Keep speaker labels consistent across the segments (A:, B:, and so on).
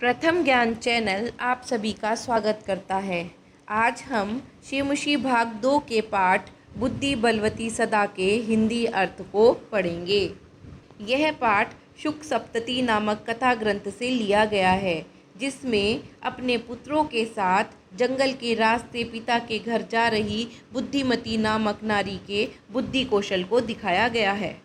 A: प्रथम ज्ञान चैनल आप सभी का स्वागत करता है। आज हम शिमुषी भाग 2 के पाठ बुद्धि बलवती सदा के हिंदी अर्थ को पढ़ेंगे। यह पाठ शुक सप्तती नामक कथा ग्रंथ से लिया गया है, जिसमें अपने पुत्रों के साथ जंगल के रास्ते पिता के घर जा रही बुद्धिमती नामक नारी के बुद्धि कौशल को दिखाया गया है।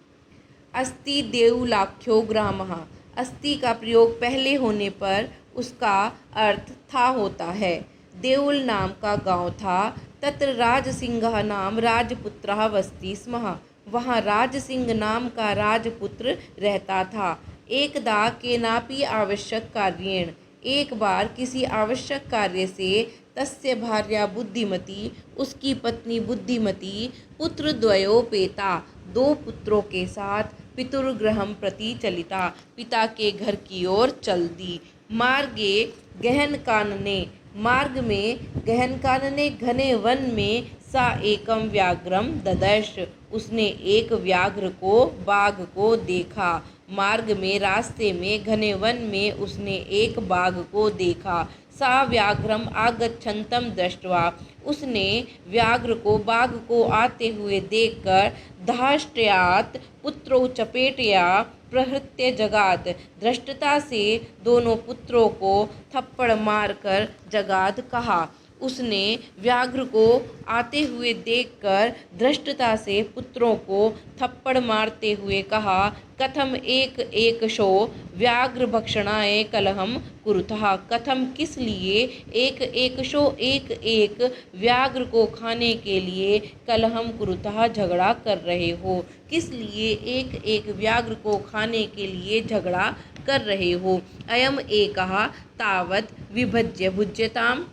A: अस्ति देउलाख्यो ग्रामः। अस्ति का प्रयोग पहले होने पर उसका अर्थ था होता है। देउल नाम का गांव था। तत्र राजसिंह नाम राजपुत्रः वसति स्म। वहाँ राजसिंह नाम का राजपुत्र रहता था। एकदा केनापि आवश्यक कार्येण। एक बार किसी आवश्यक कार्य से तस्य भार्या बुद्धिमती, उसकी पत्नी बुद्धिमती, पुत्रद्वयोपेता, 2 पुत्रों के साथ पितुर्गृहं प्रति चलिता, पिता के घर की ओर चल दी। मार्गे गहन कानने। मार्ग में गहन कानने घने वन में सा एकम व्याघ्रम ददर्श। उसने एक व्याघ्र को, बाघ को देखा। मार्ग में, रास्ते में, घने वन में उसने एक बाघ को देखा। सा व्याघ्रम आगच्छन्तं दृष्ट्वा। उसने व्याघ्र को, बाघ को आते हुए देखकर धाष्टयात् पुत्रौ चपेटया प्रहृत्य जगाद। धृष्टता से दोनों पुत्रों को थप्पड़ मारकर जगाद कहा। उसने व्याघ्र को आते हुए देखकर धृष्टता से पुत्रों को थप्पड़ मारते हुए कहा, कथम एक एकशो व्याघ्र भक्षणाय कलहम कुरुतः। कथम किस लिए एक एकशो एक एक व्याघ्र को खाने के लिए कलहम कुरुतः झगड़ा कर रहे हो। किस लिए एक एक व्याघ्र को खाने के लिए झगड़ा कर रहे हो। अयम एकः तावत् विभज्य भुज्यताम्।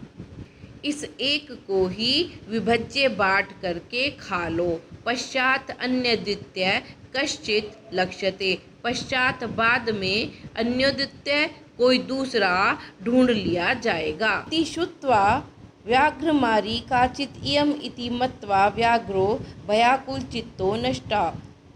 A: इस एक को ही विभज्य बाँट करके खा लो। पश्चात अन्यद्वितीय कश्चित लक्ष्यते। पश्चात बाद में अन्योद्वितीय कोई दूसरा ढूंढ लिया जाएगा। इति श्रुत्वा व्याघ्रमारी काचित् इयम् इति मत्वा व्याघ्रो भयाकुलचित्तो नष्टा।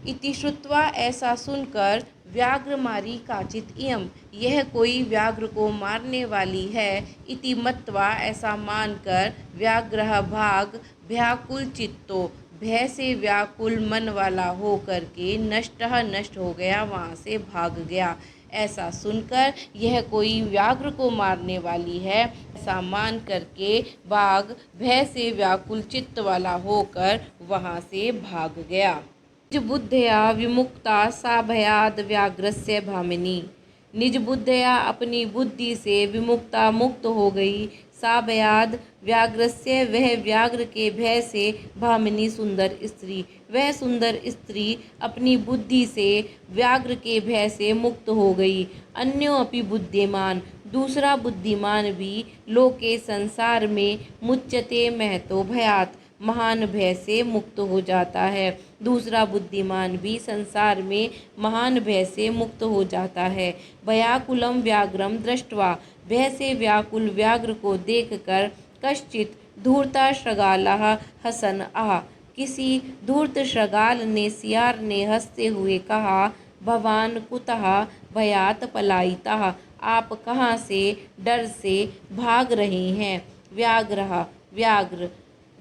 A: इति श्रुत्वा ऐसा सुनकर व्याघ्रमारी काचित् इयम्, यह कोई व्याघ्र को मारने वाली है। इति मत्वा ऐसा मानकर व्याघ्रः भाग भयाकुल चित्तो, भय से व्याकुल मन वाला हो करके नष्टः नष्ट हो गया, वहाँ से भाग गया। ऐसा सुनकर यह कोई व्याघ्र को मारने वाली है, ऐसा मान करके बाघ भय से व्याकुल चित्त वाला होकर वहाँ से भाग गया। निज बुद्धया विमुक्ता सा भयाद व्याघ्रस्य भामिनी। निज बुद्धया अपनी बुद्धि से विमुक्ता मुक्त हो गई। सा भयाद व्याघ्रस्य वह व्याघ्र के भय से भामिनी सुंदर स्त्री। वह सुंदर स्त्री अपनी बुद्धि से व्याघ्र के भय से मुक्त हो गई। अन्यो अपि बुद्धिमान, दूसरा बुद्धिमान भी लोके संसार में मुच्यते महतो भयात, महान भय से मुक्त हो जाता है। दूसरा बुद्धिमान भी संसार में महान भय से मुक्त हो जाता है। भयाकुलम व्याघ्रम दृष्ट्वा, भय से व्याकुल व्याघ्र को देखकर कश्चित् धूर्ता शृगालः हसन आह, किसी धूर्त शृगाल ने, सियार ने हंसते हुए कहा, भवान कुतः भयात पलायितः, आप कहाँ से डर से भाग रहे हैं। व्याघ्रः व्याघ्र,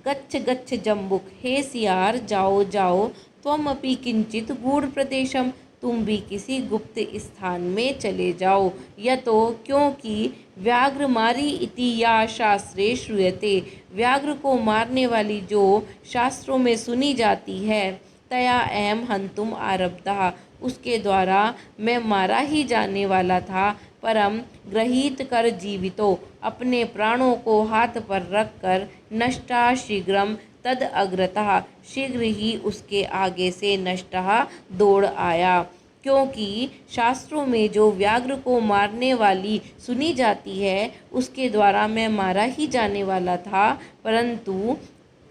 A: गच्छ गच्छ जम्बुक, हे सियार जाओ जाओ, त्वमपि किंचित गूढ़ प्रदेशम, तुम भी किसी गुप्त स्थान में चले जाओ। यतो क्योंकि व्याघ्रमारी इति या शास्त्रे श्रूयते, व्याघ्र को मारने वाली जो शास्त्रों में सुनी जाती है, तया अहम हंतुम आरब्धः, उसके द्वारा मैं मारा ही जाने वाला था। परम गृहीत कर जीवितो, अपने प्राणों को हाथ पर रखकर नष्टा शीघ्रम तद अग्रतः, शीघ्र ही उसके आगे से नष्टः दौड़ आया। क्योंकि शास्त्रों में जो व्याघ्र को मारने वाली सुनी जाती है, उसके द्वारा मैं मारा ही जाने वाला था, परंतु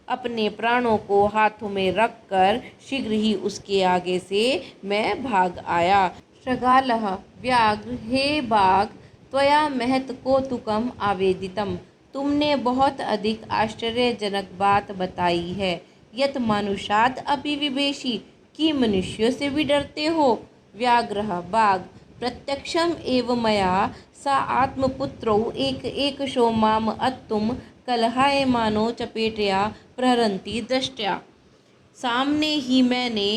A: अपने प्राणों को हाथों में रखकर शीघ्र ही उसके आगे से मैं भाग आया। शृगालः व्याघ्र, हे बाघ, त्वया महत् कौतुकम आवेदितम, तुमने बहुत अधिक आश्चर्यजनक बात बताई है। यत मनुष्यात् अपि विभेषि, कि मनुष्यों से भी डरते हो। व्याघ्रः बाघ, प्रत्यक्षम एव मया सा आत्मपुत्रौ एक एकशो माम अत्तुम कलहायमानो चपेटया प्रहरन्ति दृष्ट्या। सामने ही मैंने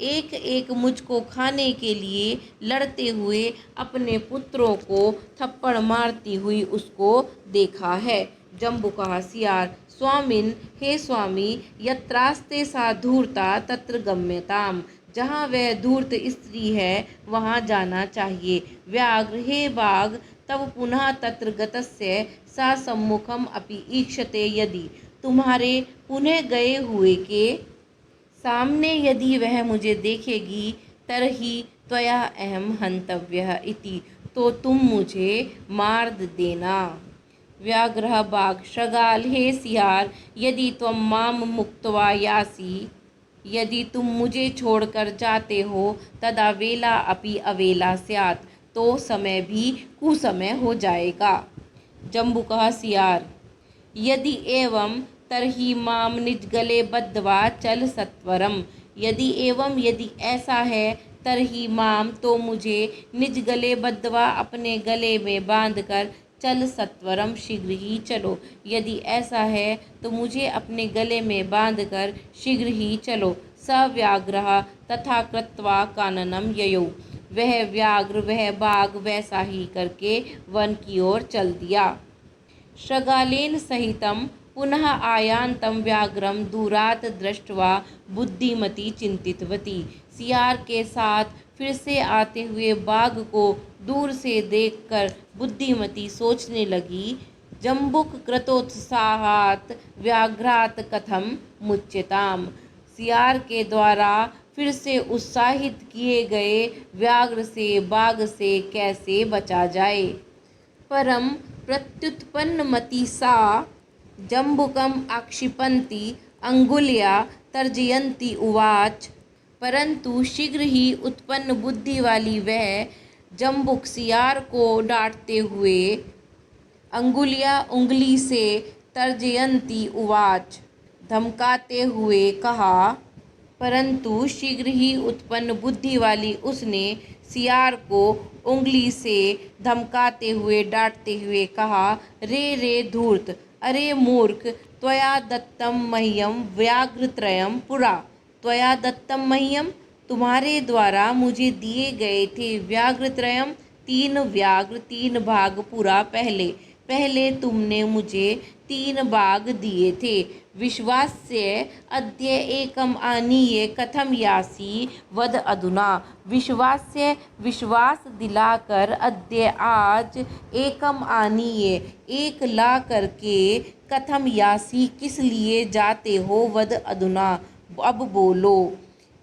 A: एक एक मुझको खाने के लिए लड़ते हुए अपने पुत्रों को थप्पड़ मारती हुई उसको देखा है। जम्बू कहा, सियार, स्वामिन, हे स्वामी, यत्रास्ते सा धूर्ता तत्र गम्यताम। जहाँ वह धूर्त स्त्री है वहाँ जाना चाहिए। व्याघ्र, हे बाघ, तब पुनः तत्र गतस्य सा सम्मुखम अपि ईक्षते यदि। तुम्हारे पुनः गए हुए के सामने यदि वह मुझे देखेगी तरहि त्वया अहम हन्तव्यः इति। तो तुम मुझे मार देना। व्याघ्रः, बाघ, शृगाल, हे सियार, यदि त्वं माम मुक्त्वा यासि, यदि तुम मुझे छोड़कर जाते हो, तदा वेला अपि अवेला स्यात्, तो समय भी कुसमय हो जाएगा। जम्बू कहा, सियार, यदि एवं तरहि माम निज गले बद्ध्वा चल सत्वरम। यदि ऐसा है तरहि माम, तो मुझे निज गले बद्ध्वा अपने गले में बांधकर चल सत्वरम, शीघ्र ही चलो। यदि ऐसा है तो मुझे अपने गले में बांधकर शीघ्र ही चलो। स व्याघ्रः तथा कृत्वा काननम ययौ। वह व्याघ्र, वह बाघ वैसा ही करके वन की ओर चल दिया। शृगालेन सहितं पुनः आयान्तं व्याघ्रं दूरात् दृष्ट्वा बुद्धिमती चिंतितवती। सियार के साथ फिर से आते हुए बाघ को दूर से देखकर बुद्धिमती सोचने लगी, जम्बुक कृतोत्साहात् व्याघ्रात् कथम मुच्यताम्। सियार के द्वारा फिर से उत्साहित किए गए व्याघ्र से, बाघ से कैसे बचा जाए। परम प्रत्युत्पन्नमती सा जम्बुकम आक्षिपन्ती अंगुल्या तर्जयन्ती उवाच। परंतु शीघ्र ही उत्पन्न बुद्धि वाली वह जम्बुक सियार को डांटते हुए उंगली से तर्जयन्ती उवाच, धमकाते हुए कहा। परंतु शीघ्र ही उत्पन्न बुद्धि वाली उसने सियार को उंगली से धमकाते हुए डांटते हुए कहा, रे धूर्त, अरे मूर्ख, त्वया दत्तम मह्यम व्याघ्रत्रयम पुरा। त्वया दत्तम मह्यम, तुम्हारे द्वारा मुझे दिए गए थे व्याघ्रत्रयम, 3 व्याघ्र, 3 बाघ पुरा, पहले तुमने मुझे 3 बाघ दिए थे। विश्वास्य अद्य एकम आनीय कथम यासी वद अधुना। विश्वास्य, विश्वास दिलाकर, अद्य आज, एकम आनीय, एक ला करके, कथम यासी किस लिए जाते हो, वद अधुना, अब बोलो।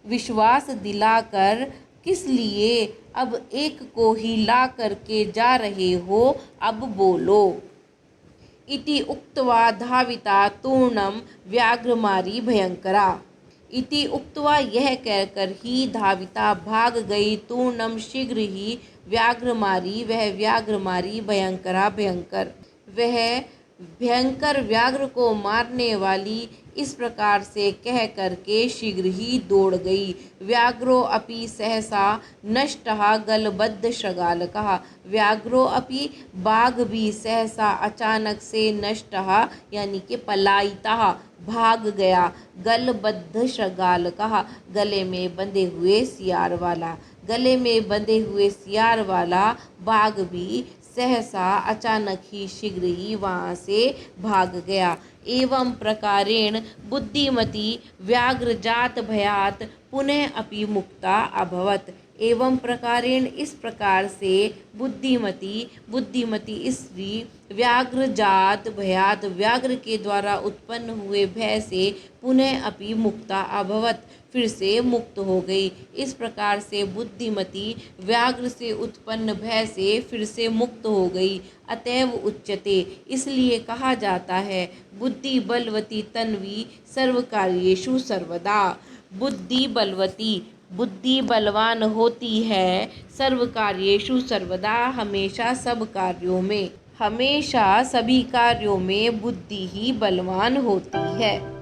A: विश्वास दिलाकर किस लिए अब एक को ही ला करके जा रहे हो, अब बोलो। इति उक्त्वा धाविता तूर्णम व्याघ्रमारी भयंकरा। इति उक्त्वा यह कहकर ही धाविता भाग गई तूर्णम शीघ्र ही व्याघ्रमारी वह व्याघ्रमारी भयंकरा भयंकर। वह भयंकर व्याघ्र को मारने वाली इस प्रकार से कह करके शीघ्र ही दौड़ गई। व्याघ्रो अपि सहसा नष्टः गलबद्ध शृगालकः। व्याघ्रो अपि, बाघ भी सहसा अचानक से नष्टः यानी कि पलायितः भाग गया। गलबद्ध शृगालकः, गले में बंधे हुए सियार वाला। गले में बंधे हुए सियार वाला बाघ भी सहसा अचानक ही शीघ्र ही वहाँ से भाग गया। एवं प्रकारेण बुद्धिमती व्याघ्रजात भयात पुनः अपि मुक्ता अभवत। एवं प्रकारेण, इस प्रकार से बुद्धिमती स्त्री व्याघ्रजात भयात, व्याघ्र के द्वारा उत्पन्न हुए भय से पुनः अपि मुक्ता अभवत, फिर से मुक्त हो गई। इस प्रकार से बुद्धिमती व्याघ्र से उत्पन्न भय से फिर से मुक्त हो गई। अतएव उच्यते, इसलिए कहा जाता है, बुद्धि बलवती तन्वी सर्वकार्येषु सर्वदा। बुद्धि बलवती, बुद्धि बलवान होती है, सर्वकार्येषु सर्वदा, हमेशा सब कार्यों में, हमेशा सभी कार्यों में बुद्धि ही बलवान होती है।